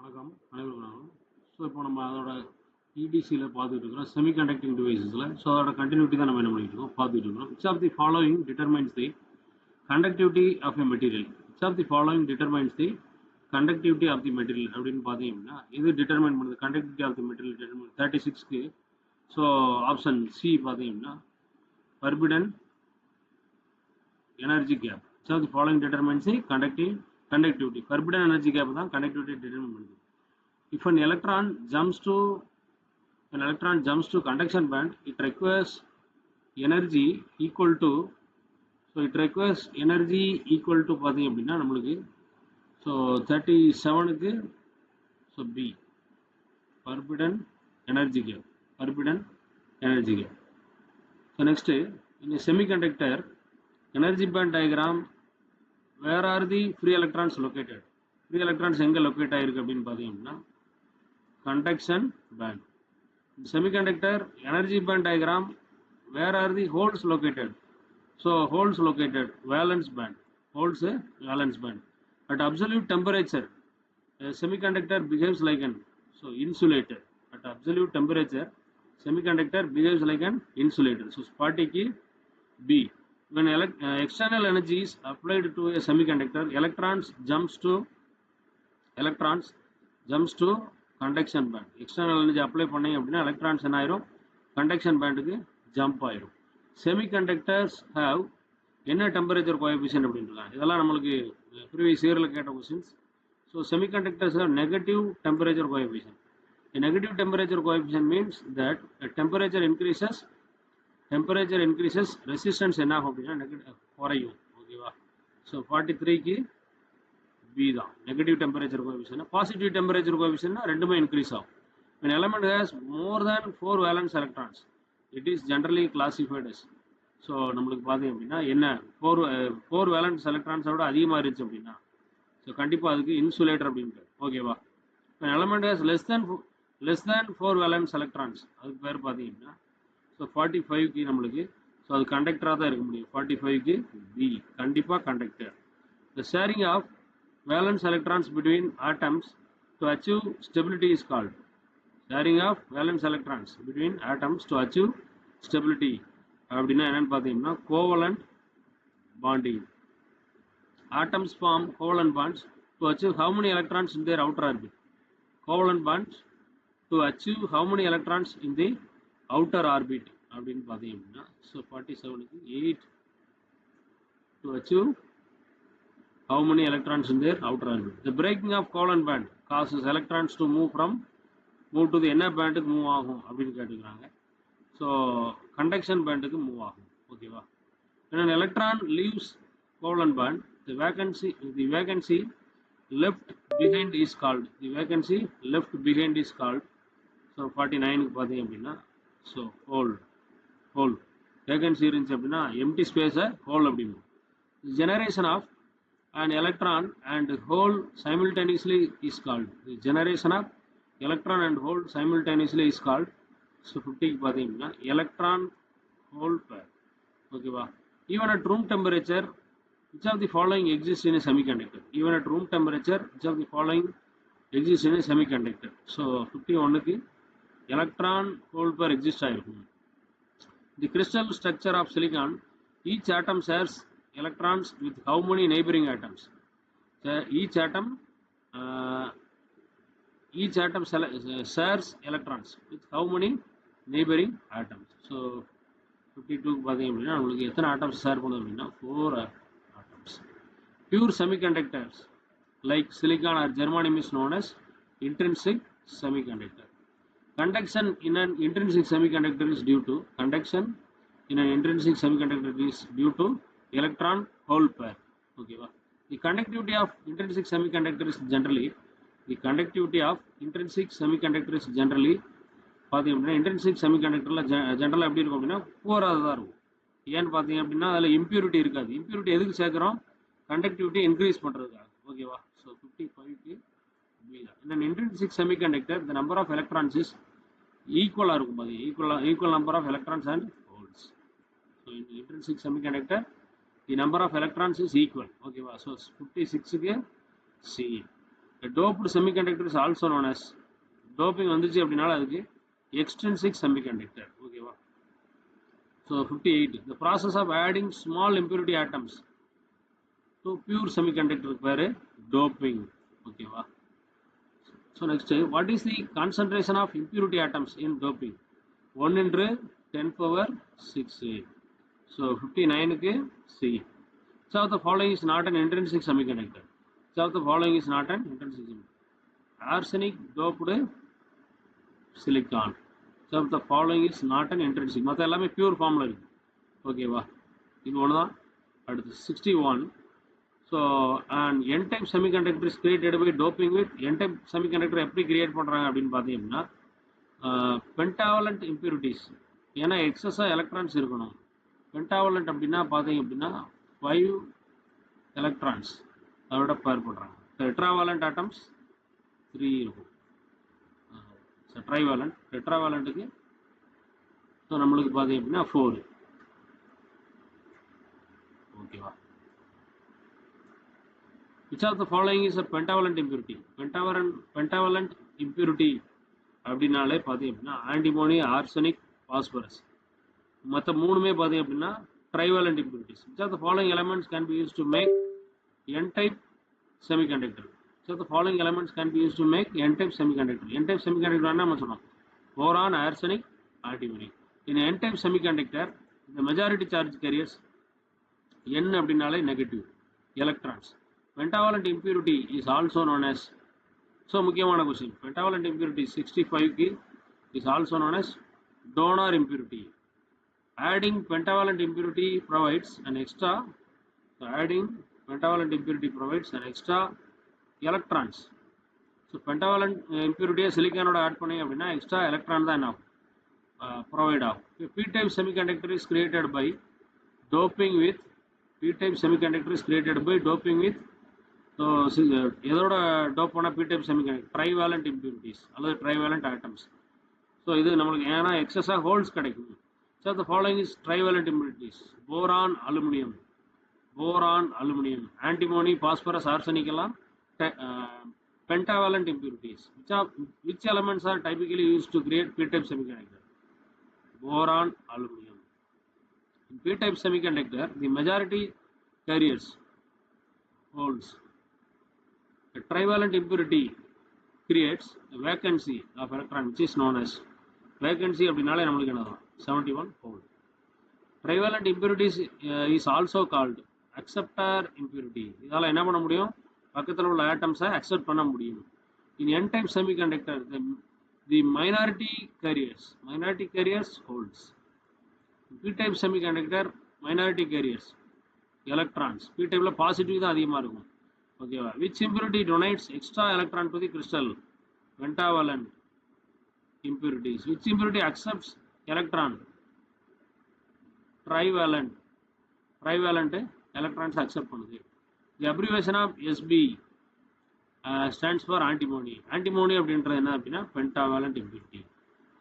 வணக்கம் அனைவருக்கும் வணக்கம். ஸோ இப்போ நம்ம அதோட இடிசியில் பார்த்துட்டு இருக்கிறோம் செமிகண்டக்டிங் டிவைசஸில். ஸோ அதோட கண்டினியூட்டி தான் நம்ம என்ன பண்ணிட்டு இருக்கோம் பார்த்துட்டு இருக்கோம். Which of the following determines the conductivity of a material. Which of the following determines the conductivity of the material அப்படின்னு பார்த்தீங்கன்னா இது டிட்டர்மைன் பண்ணுது conductivity of the material determine 36க்கு. ஸோ ஆப்ஷன் சி பார்த்தீங்கன்னா forbidden energy gap. Which of the following determines the conductivity. Forbidden energy gap தான் conductivity determine பண்ணுது. If an electron jumps to conduction band, it requires energy equal to பார்த்தீங்க அப்படின்னா நம்மளுக்கு so 37க்கு so B forbidden energy gap. So next in a semiconductor energy band diagram, where are the free electrons located? Free electrons எங்க locate ஆயிருக்கு அப்படின்னு பார்த்தீங்கன்னா conduction band. In semiconductor energy band diagram, where are the holes located? So holes located valence band. At absolute temperature, a semiconductor behaves like an insulator. At absolute temperature, semiconductor behaves like an insulator. So party key B. When external energy is applied to a semiconductor, electrons jumps to conduction band. External energy apply பண்ணீங்க அப்படின்னா electrons என்ன ஆயிரும் conduction bandக்கு jump ஆயிரும். Semiconductors have என்ன temperature coefficient அப்படின்றாங்க. இதெல்லாம் நம்மளுக்கு previous yearல கேட்ட questions. So semiconductors have negative temperature coefficient. A negative temperature coefficient means that a temperature increases resistance என்ன ஆகும் அப்படின்னா குறையும். ஓகேவா? ஸோ 43க்கு பி தான் negative temperature coefficient. Positive temperature கோஎஃபிஷியன்ட்னா ரெண்டுமே இன்க்ரீஸ் ஆகும். When element has more than 4 valence electrons, it is generally classified as. So நம்மளுக்கு பார்த்தீங்க அப்படின்னா என்ன ஃபோர் வேலன்ஸ் எலக்ட்ரான்ஸோட அதிகமாக இருந்துச்சு அப்படின்னா ஸோ கண்டிப்பாக அதுக்கு இன்சுலேட்டர் அப்படின்ட்டு. ஓகேவா? When element has less than 4 valence electrons, அதுக்கு பேர் பார்த்தீங்க அப்படின்னா ஸோ 45க்கு நம்மளுக்கு ஸோ அது கண்டக்டராக தான் இருக்க முடியும். 45க்கு பி கண்டிப்பாக conductor. The sharing of valence electrons between atoms to achieve stability is called. Sharing of valence electrons between atoms to achieve stability அப்படின்னா என்னன்னு பார்த்தீங்கன்னா covalent bonding. Atoms form covalent bonds to achieve how many electrons in their outer orbit? Covalent bonds to achieve how many electrons in the outer orbit அப்படின்னு பார்த்தீங்க அப்படின்னா so 47க்கு 8 to achieve how many electrons in their outer orbit. The breaking of covalent band causes electrons to move to the inner band க்கு move ஆகும் அப்படின்னு கேட்டுக்கிறாங்க. So conduction பேண்டுக்கு move ஆகும். ஓகேவா? When an electron leaves covalent band, the vacancy left behind is called. So 49க்கு பார்த்தீங்க அப்படின்னா so whole vacancy இருந்துச்சு அப்படின்னா எம்டி ஸ்பேஸை ஹோல் அப்படின்னு. Generation of an electron and hole simultaneously is called. The generation of electron and hole simultaneously is called. So 50க்கு பார்த்தீங்கன்னா electron hole pair. ஓகேவா? Even at room temperature, which of the following exists in a semiconductor? Even at room temperature, which of the following exists in a semiconductor? So 51க்கு electron hole pair exist ஆயிருக்கும். The crystal structure of silicon, each atom shares electrons with how many neighboring atoms? Each atom shares electrons with how many neighboring atoms? So 52 பார்த்தீங்க அப்படின்னா நம்மளுக்கு எத்தனை atoms share பண்ணுது அப்படின்னா 4 atoms. Pure semiconductors like silicon or germanium is known as intrinsic semiconductor. Conduction in an intrinsic semiconductor is due to electron hole pair. Okay, the conductivity of intrinsic semiconductor is generally பார்த்தீங்கன்னா intrinsic செமிகண்டக்டர்ல ஜென்ரலாக எப்படி இருக்கும் அப்படின்னா போராக தான் இருக்கும். ஏன்னு பார்த்தீங்க அப்படின்னா அதில் இம்ப்யூரிட்டி இருக்காது. இம்ப்யூரிட்டி எதுக்கு சேர்க்குறோம்? கண்டக்டிவிட்டி இன்க்ரீஸ் பண்ணுறதுக்காக. ஓகேவா? ஸோ 55க்கு பி தான். இந்த intrinsic semiconductor the number of electrons is ஈக்குவலாக இருக்கும். அது equal number of electrons and holes. So இந்த intrinsic semiconductor the number of electrons is equal. Okay, so 56க்கு C. Doped semiconductor is also known as doping வந்துச்சு அப்படின்னால அதுக்கு extrinsic semiconductor. ஓகேவா? So 58 the process of adding small impurity atoms to pure semiconductor பேரு doping. ஓகேவா? So next what is the concentration of impurity atoms in doping? 1 into 10 power 6. So 59க்கு C. Which of the following is not an intrinsic semiconductor? Which of the following is not an intrinsic semiconductor? Arsenic doped silicon. Which of the following is not an intrinsic? மற்ற எல்லாமே pure ஃபார்மில் இருக்கு. ஓகேவா? இது ஒன்று தான். அடுத்து 61. So and N type semiconductor is created by doping with N type semiconductor எப்படி கிரியேட் பண்ணுறாங்க அப்படின்னு பார்த்தீங்கன்னா பென்டாவலண்ட் இம்பியூரிட்டிஸ். ஏன்னா எக்ஸஸாக எலக்ட்ரான்ஸ் இருக்கணும். பென்டாவலண்ட் அப்படின்னா பார்த்தீங்க அப்படின்னா 5 எலக்ட்ரான்ஸ் அதோட பேர் பண்ணுறாங்க. டெட்ராவாலண்ட் ஆட்டம்ஸ் 3 இருக்கும். ட்ரைவாலண்ட் டெட்ராவாலண்ட்டுக்கு ஸோ நம்மளுக்கு பார்த்தீங்க அப்படின்னா 4. ஓகேவா? Which of the following is a pentavalent impurity? Pentavalent impurity அப்படின்னாலே பார்த்தீங்க அப்படின்னா ஆன்டிமோனி, ஆர்சனிக், பாஸ்பரஸ். மற்ற மூணுமே பார்த்தீங்க அப்படின்னா ட்ரைவாலண்ட் impurities. Which of the following elements can be used to make n-type semiconductor? Which of the following elements can be used to make n-type semiconductor? N-type semiconductor என்ன நம்ம சொன்னோம்? Boron, arsenic, antimony. In n-type semiconductor, the majority charge carriers n அப்படின்னாலே negative electrons. Pentavalent impurity is also known as, so முக்கியமான question, pentavalent impurity 65 is also known as donor impurity. Adding pentavalent impurity provides an extra, so adding pentavalent impurity provides an extra electrons. So pentavalent impurity silicon oda add பண்ணி அப்படின்னா extra electron தான் என்ன provide ஆகும். P-type semiconductor is created by doping with, P-type semiconductor is created by doping with, so எதோட dope பண்ணால் B-type semiconductor trivalent impurities அல்லது trivalent atoms. So இது நம்மளுக்கு ஏன்னா எக்ஸஸாக ஹோல்ஸ் கிடைக்கும். So the following is trivalent impurities boron, aluminium, antimony, phosphorus, arsenic எல்லாம் pentavalent impurities. Which elements are typically used to create p-type semiconductor? Boron, aluminum. In p-type semiconductor, the majority carriers holds. A trivalent impurity creates a vacancy of electron which is known as vacancy அப்படினாலே நம்மளுக்கு என்னதான் 71 fold. Trivalent impurities is also called acceptor impurity. இதால என்ன பண்ண முடியும்? பக்கத்துல உள்ள ஆட்டம்ஸை accept பண்ண முடியும். In n-type semiconductor, the minority carriers holds. In p-type semiconductor, minority carriers electrons. p-type ல பாசிட்டிவ் தான் அதிகமா இருக்கும். ஓகேவா? Which impurity donates extra electron to the crystal? Pentavalent impurities. Which impurity accepts electron? Trivalent electrons accept பண்ணுது. The abbreviation of SB stands for antimony. Antimony அப்படின்றது என்ன அப்படின்னா pentavalent impurity.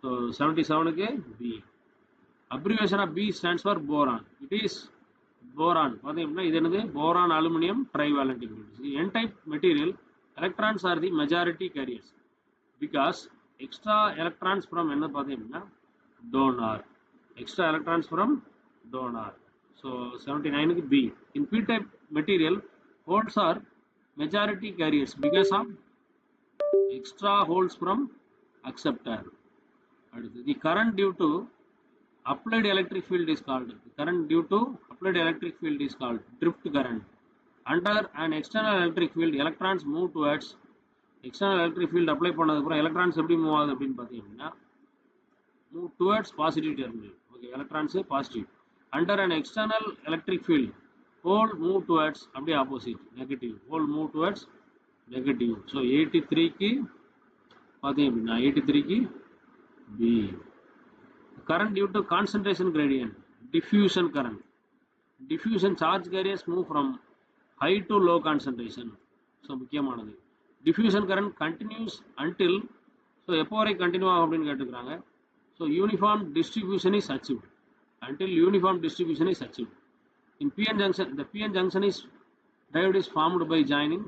So 77க்கு B. Abbreviation of B stands for boron. It is boron. பார்த்தீங்கன்னா இது என்னது? boron, aluminum, trivalent impurities. In n-type material, electrons are the majority carriers because extra electrons from என்ன பார்த்தீங்கன்னா donor. Extra electrons from donor. So 79க்கு B. In p-type material, holes are majority carriers because of extra holes from acceptor. The current due to applied electric field is called drift current. Under an external electric field, electrons move towards external electric field apply பண்ணதுக்கு அப்புறம் electrons எப்படி move ஆகுது அப்படின்னு பார்த்தீங்கன்னா move towards positive terminal. Okay, electrons positive. Under an external electric field, hole move towards அப்படியே opposite negative. Hole move towards negative. So 83க்கு பார்த்தீங்க அப்படின்னா 83க்கு B. Current due to concentration gradient, diffusion current. Diffusion charge carriers move from high to low concentration. So முக்கியமானது. Diffusion current continues until, so எப்போ வரை continue ஆகும் அப்படின்னு கேட்டுக்கிறாங்க. So uniform distribution is achieved. Until uniform distribution is achieved. In PN junction, the PN junction is Diode is formed by joining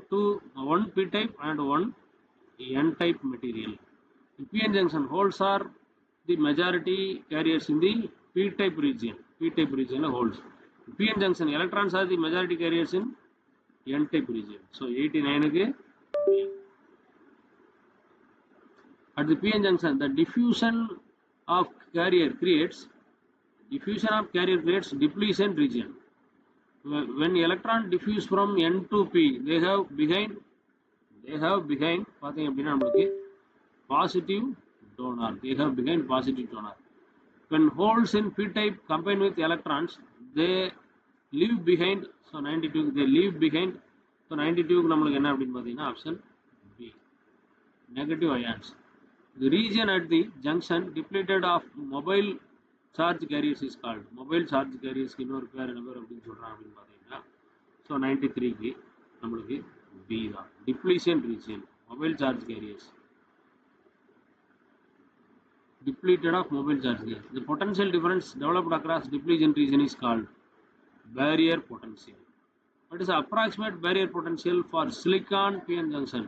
one p-type and one n-type material. In p-n junction, holes are the majority carriers in the p-type region. P-type region holes. In p-n junction, electrons are the majority carriers in n-type region. So 89 again. At the p-n junction, the diffusion of carrier creates depletion region. When electron diffuse from n to p, they have behind பாத்தீங்க அப்படின்னா நம்மளுக்கு positive donor. They have behind positive donor. When holes in p-type combine with electrons, they leave behind. So 92 they leave behind. So 92 நம்மளுக்கு என்ன அப்படின்னு பாத்தீங்கன்னா option B, negative ions. The region at the junction depleted of mobile charge carriers is called. Mobile charge carriers க்கு இன்னொரு பேர் என்ன பேர் அப்படின்னு சொல்றாங்க அப்படின்னு பாத்தீங்கன்னா so 93 க்கு நம்மளுக்கு B தான், depletion region. Mobile charge carriers depleted of mobile charge carriers. The potential difference developed across depletion region is called barrier potential. What is the approximate barrier potential for silicon p-n junction?